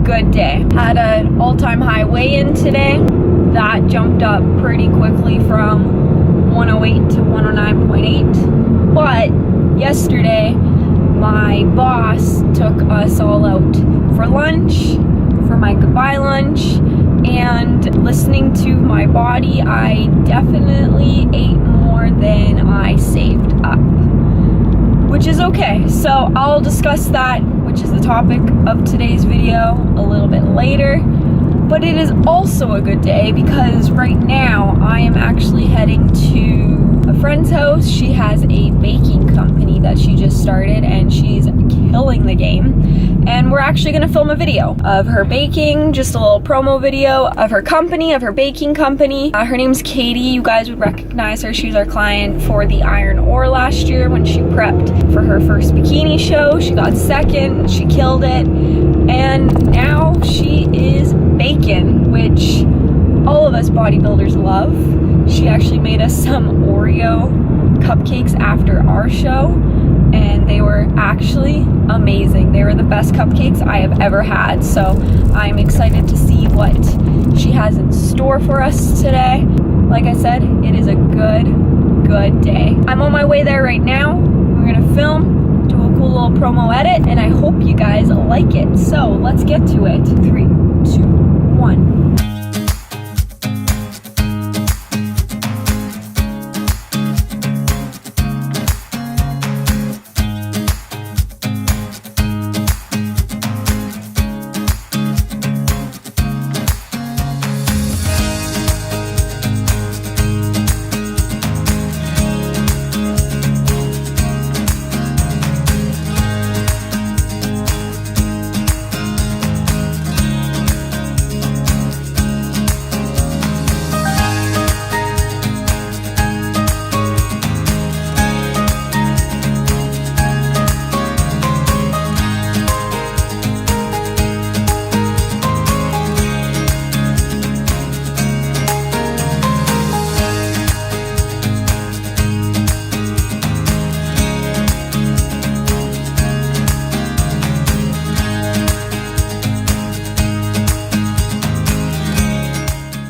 good day. Had an all-time high weigh-in today. That jumped up pretty quickly from 108 to 109.8. But yesterday, my boss took us all out for lunch, for my goodbye lunch, and listening to my body, I definitely ate more than I saved up, which is okay. So I'll discuss that, which is the topic of today's video, a little bit later. But it is also a good day because right now I am actually heading to a friend's house. She has a baking company that she just started and she's killing the game. And we're actually gonna film a video of her baking, just a little promo video of her company, of her baking company. Her name's Katie. You guys would recognize her. She was our client for the Iron Ore last year when she prepped for her first bikini show. She got second, she killed it. And now she is baking, which all of us bodybuilders love. She actually made us some Oreo cupcakes after our show, and they were actually amazing. They were the best cupcakes I have ever had, so I'm excited to see what she has in store for us today. Like I said, it is a good day. I'm on my way there right now. We're gonna film, do a cool little promo edit, and I hope you guys like it. So let's get to it. 3, 2, 1.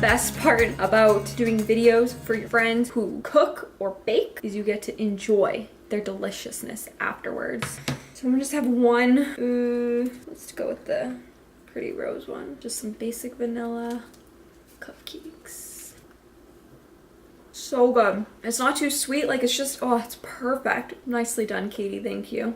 Best part about doing videos for your friends who cook or bake is you get to enjoy their deliciousness afterwards. So I'm gonna just have one. Let's go with the pretty rose one. Just some basic vanilla cupcakes. So good. It's not too sweet, like it's just, oh, it's perfect. Nicely done, Katie, thank you.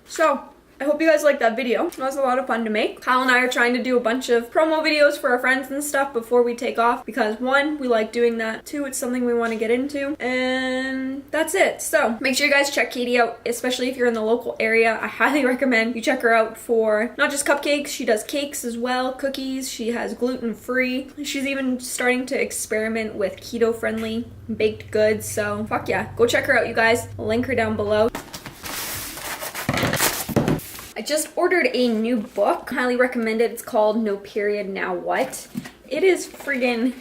So I hope you guys liked that video. It was a lot of fun to make. Kyle and I are trying to do a bunch of promo videos for our friends and stuff before we take off because 1, we like doing that. 2, it's something we want to get into. And that's it. So make sure you guys check Katie out, especially if you're in the local area. I highly recommend you check her out for not just cupcakes. She does cakes as well, cookies. She has gluten-free. She's even starting to experiment with keto-friendly baked goods. So fuck yeah, go check her out, you guys. I'll link her down below. I just ordered a new book. Highly recommend it. It's called No Period Now What. It is friggin'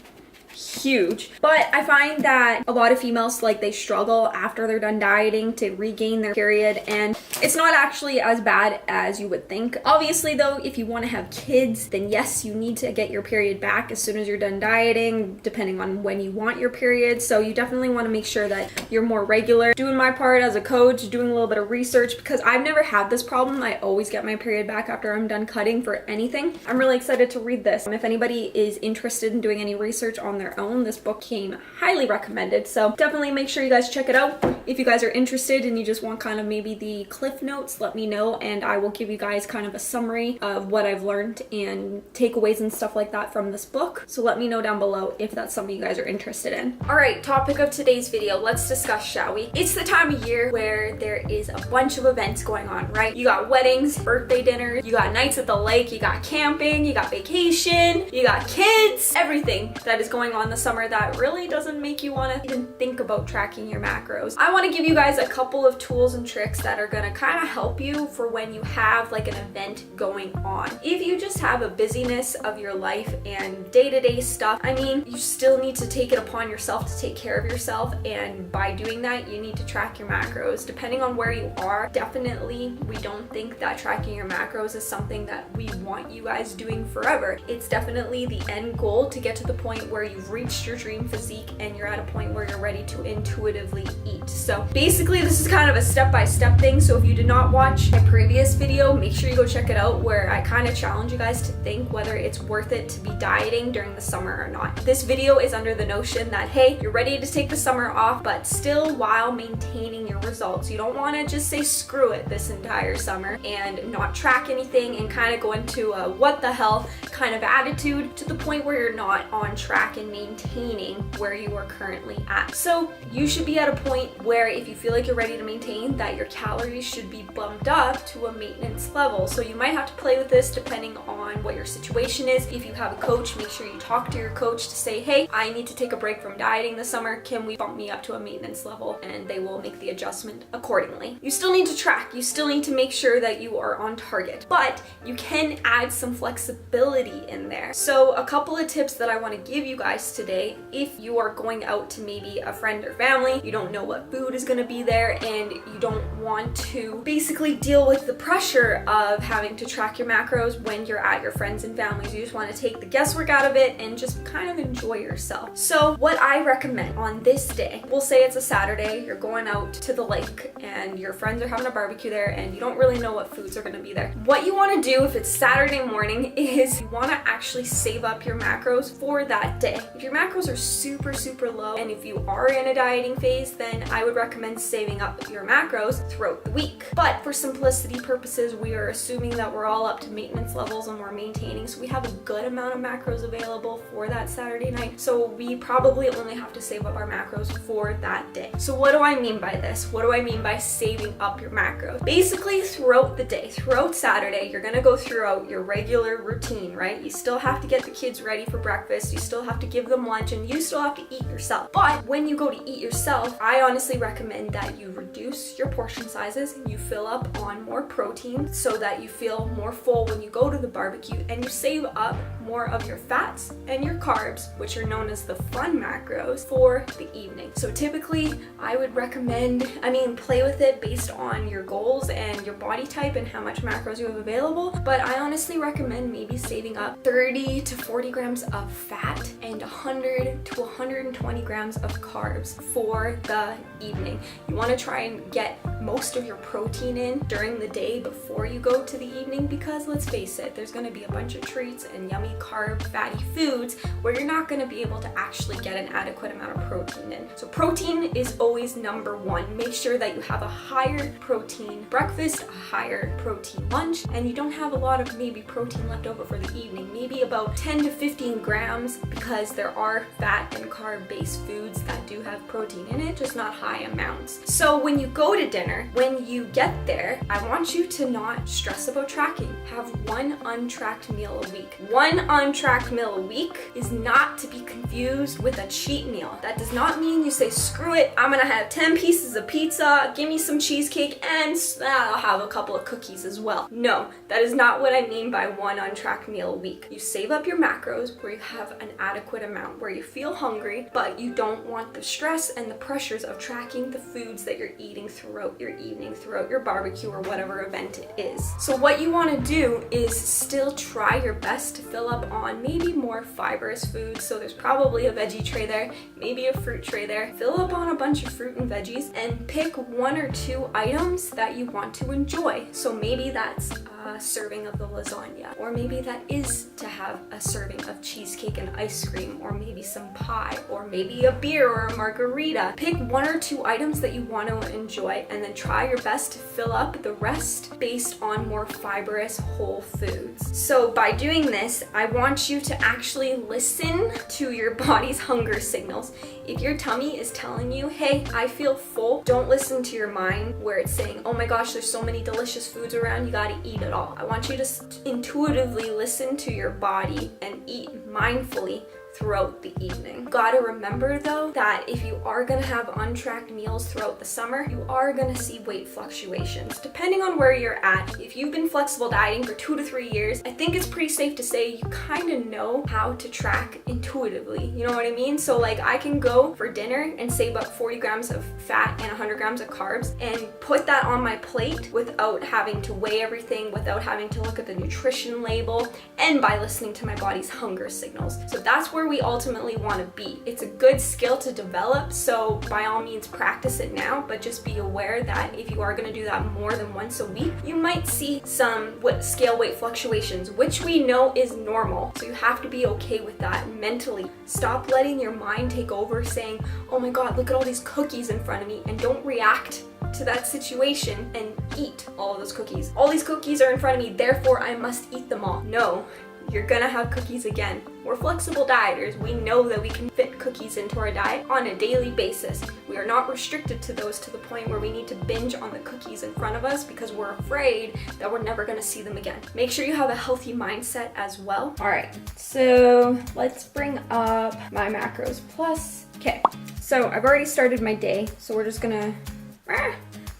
huge, but I find that a lot of females, like, they struggle after they're done dieting to regain their period, and it's not actually as bad as you would think. Obviously though, if you want to have kids, then yes, you need to get your period back as soon as you're done dieting, depending on when you want your period. So you definitely want to make sure that you're more regular. Doing my part as a coach, doing a little bit of research, because I've never had this problem. I always get my period back after I'm done cutting for anything. I'm really excited to read this. If anybody is interested in doing any research on their own, this book came highly recommended, so definitely make sure you guys check it out. If you guys are interested and you just want kind of maybe the cliff notes, let me know and I will give you guys kind of a summary of what I've learned and takeaways and stuff like that from this book. So let me know down below if that's something you guys are interested in. All right, topic of today's video, let's discuss, shall we? It's the time of year where there is a bunch of events going on, right? You got weddings, birthday dinners, you got nights at the lake, you got camping, you got vacation, you got kids, everything that is going on on the summer that really doesn't make you want to even think about tracking your macros. I want to give you guys a couple of tools and tricks that are going to kind of help you for when you have like an event going on. If you just have a busyness of your life and day-to-day stuff, I mean, you still need to take it upon yourself to take care of yourself, and by doing that, you need to track your macros. Depending on where you are, definitely we don't think that tracking your macros is something that we want you guys doing forever. It's definitely the end goal to get to the point where you've reached your dream physique and you're at a point where you're ready to intuitively eat. So basically this is kind of a step-by-step thing. So if you did not watch my previous video, make sure you go check it out, where I kind of challenge you guys to think whether it's worth it to be dieting during the summer or not. This video is under the notion that, hey, you're ready to take the summer off, but still while maintaining your results. You don't want to just say screw it this entire summer and not track anything and kind of go into a what the hell kind of attitude to the point where you're not on track and maintaining where you are currently at. So you should be at a point where if you feel like you're ready to maintain, that your calories should be bumped up to a maintenance level. So you might have to play with this depending on what your situation is. If you have a coach, make sure you talk to your coach to say, hey, I need to take a break from dieting this summer. Can we bump me up to a maintenance level? And they will make the adjustment accordingly. You still need to track. You still need to make sure that you are on target, but you can add some flexibility in there. So a couple of tips that I want to give you guys today, if you are going out to maybe a friend or family, you don't know what food is going to be there, and you don't want to basically deal with the pressure of having to track your macros when you're at your friends and families. You just want to take the guesswork out of it and just kind of enjoy yourself. So what I recommend on this day, we'll say it's a Saturday, you're going out to the lake and your friends are having a barbecue there and you don't really know what foods are going to be there. What you want to do if it's Saturday morning is you want to actually save up your macros for that day. If your macros are super low and if you are in a dieting phase, then I would recommend saving up your macros throughout the week. But for simplicity purposes, we are assuming that we're all up to maintenance levels and we're maintaining, so we have a good amount of macros available for that Saturday night. So we probably only have to save up our macros for that day. So what do I mean by this? What do I mean by saving up your macros? Basically, throughout the day, throughout Saturday, you're gonna go throughout your regular routine, right? You still have to get the kids ready for breakfast, you still have to give them lunch, and you still have to eat yourself. But when you go to eat yourself, I honestly recommend that you reduce your portion sizes, you fill up on more protein so that you feel more full when you go to the barbecue, and you save up more of your fats and your carbs, which are known as the fun macros, for the evening. So typically I would recommend, play with it based on your goals and your body type and how much macros you have available, but I honestly recommend maybe saving up 30 to 40 grams of fat and 100 to 120 grams of carbs for the evening. You want to try and get most of your protein in during the day before you go to the evening, because let's face it, there's going to be a bunch of treats and yummy carb fatty foods where you're not going to be able to actually get an adequate amount of protein in. So protein is always number one. Make sure that you have a higher protein breakfast, a higher protein lunch, and you don't have a lot of maybe protein left over for the evening, maybe about 10 to 15 grams, because there are fat and carb based foods that do have protein in it, just not high amounts. So when you go to dinner, when you get there, I want you to not stress about tracking. Have one untracked meal a week. One untracked meal a week is not to be confused with a cheat meal. That does not mean you say, screw it, I'm gonna have 10 pieces of pizza, give me some cheesecake, and I'll have a couple of cookies as well. No, that is not what I mean by one untracked meal a week. You save up your macros where you have an adequate amount, where you feel hungry, but you don't want the stress and the pressures of tracking the foods that you're eating throughout your evening, throughout your barbecue or whatever event it is. So what you want to do is still try your best to fill up on maybe more fibrous foods. So there's probably a veggie tray there, maybe a fruit tray there. Fill up on a bunch of fruit and veggies and pick one or two items that you want to enjoy. So maybe that's a serving of the lasagna, or maybe that is to have a serving of cheesecake and ice cream, or maybe some pie, or maybe a beer or a margarita. Pick one or two items that you want to enjoy and then try your best to fill up the rest based on more fibrous whole foods. So by doing this, I want you to actually listen to your body's hunger signals. If your tummy is telling you, hey, I feel full, don't listen to your mind where it's saying, oh my gosh, there's so many delicious foods around, you gotta eat it all. I want you to intuitively listen to your body and eat mindfully throughout the evening. Gotta remember though that if you are gonna have untracked meals throughout the summer, you are gonna see weight fluctuations. Depending on where you're at, if you've been flexible dieting for 2 to 3 years, I think it's pretty safe to say you kind of know how to track intuitively. You know what I mean? So like I can go for dinner and save up 40 grams of fat and 100 grams of carbs and put that on my plate without having to weigh everything, without having to look at the nutrition label, and by listening to my body's hunger signals. So that's where we ultimately want to be. It's a good skill to develop, so by all means practice it now, but just be aware that if you are going to do that more than once a week, you might see some scale weight fluctuations, which we know is normal. So you have to be okay with that mentally. Stop letting your mind take over saying, oh my god, look at all these cookies in front of me, and don't react to that situation and eat all of those cookies. All these cookies are in front of me, therefore I must eat them all. No. You're gonna have cookies again. We're flexible dieters. We know that we can fit cookies into our diet on a daily basis. We are not restricted to those to the point where we need to binge on the cookies in front of us because we're afraid that we're never gonna see them again. Make sure you have a healthy mindset as well. All right, so let's bring up MyMacros Plus. Okay, so I've already started my day, so we're just gonna,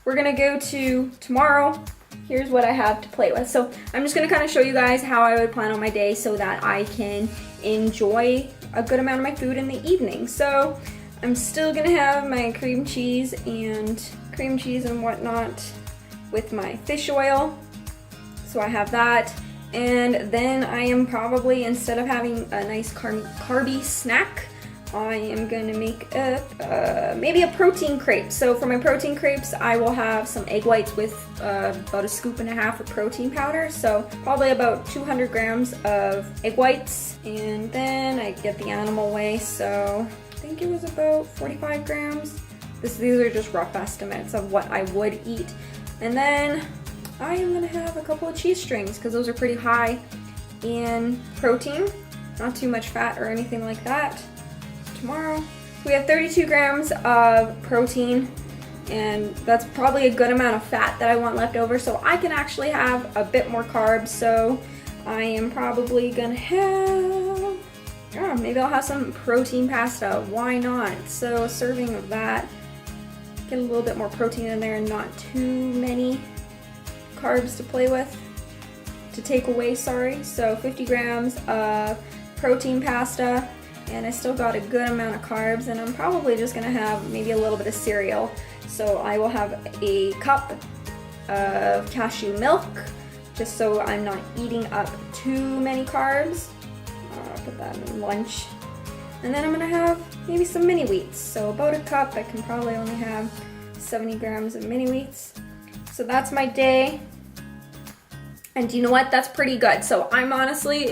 we're gonna go to tomorrow. Here's what I have to play with. So I'm just gonna kind of show you guys how I would plan on my day so that I can enjoy a good amount of my food in the evening. So I'm still gonna have my cream cheese and whatnot with my fish oil. So I have that. And then I am probably, instead of having a nice carby snack, I am gonna make maybe a protein crepe. So for my protein crepes, I will have some egg whites with about 1.5 scoops of protein powder. So probably about 200 grams of egg whites. And then I get the animal weigh, so I think it was about 45 grams. These are just rough estimates of what I would eat. And then I am gonna have a couple of cheese strings because those are pretty high in protein, not too much fat or anything like that. Tomorrow we have 32 grams of protein, and that's probably a good amount of fat that I want left over, so I can actually have a bit more carbs. So I am probably gonna have, maybe I'll have some protein pasta. Why not? So a serving of that, get a little bit more protein in there and not too many carbs to play with, to take away, sorry. So 50 grams of protein pasta, and I still got a good amount of carbs, and I'm probably just gonna have maybe a little bit of cereal. So I will have a cup of cashew milk, just so I'm not eating up too many carbs. I'll put that in lunch. And then I'm gonna have maybe some mini wheats. So about a cup, I can probably only have 70 grams of mini wheats. So that's my day. And you know what? That's pretty good. So I'm honestly,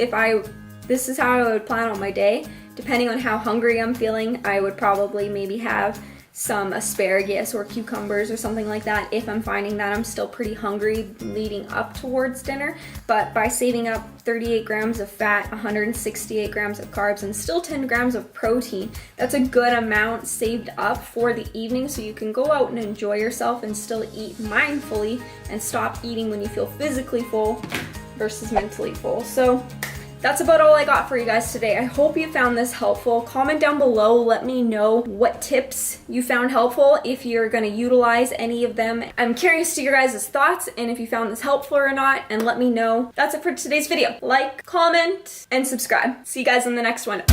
this is how I would plan on my day. Depending on how hungry I'm feeling, I would probably maybe have some asparagus or cucumbers or something like that if I'm finding that I'm still pretty hungry leading up towards dinner. But by saving up 38 grams of fat, 168 grams of carbs, and still 10 grams of protein, that's a good amount saved up for the evening, so you can go out and enjoy yourself and still eat mindfully and stop eating when you feel physically full versus mentally full. So that's about all I got for you guys today. I hope you found this helpful. Comment down below, let me know what tips you found helpful, if you're gonna utilize any of them. I'm curious to your guys' thoughts and if you found this helpful or not, and let me know. That's it for today's video. Like, comment, and subscribe. See you guys in the next one.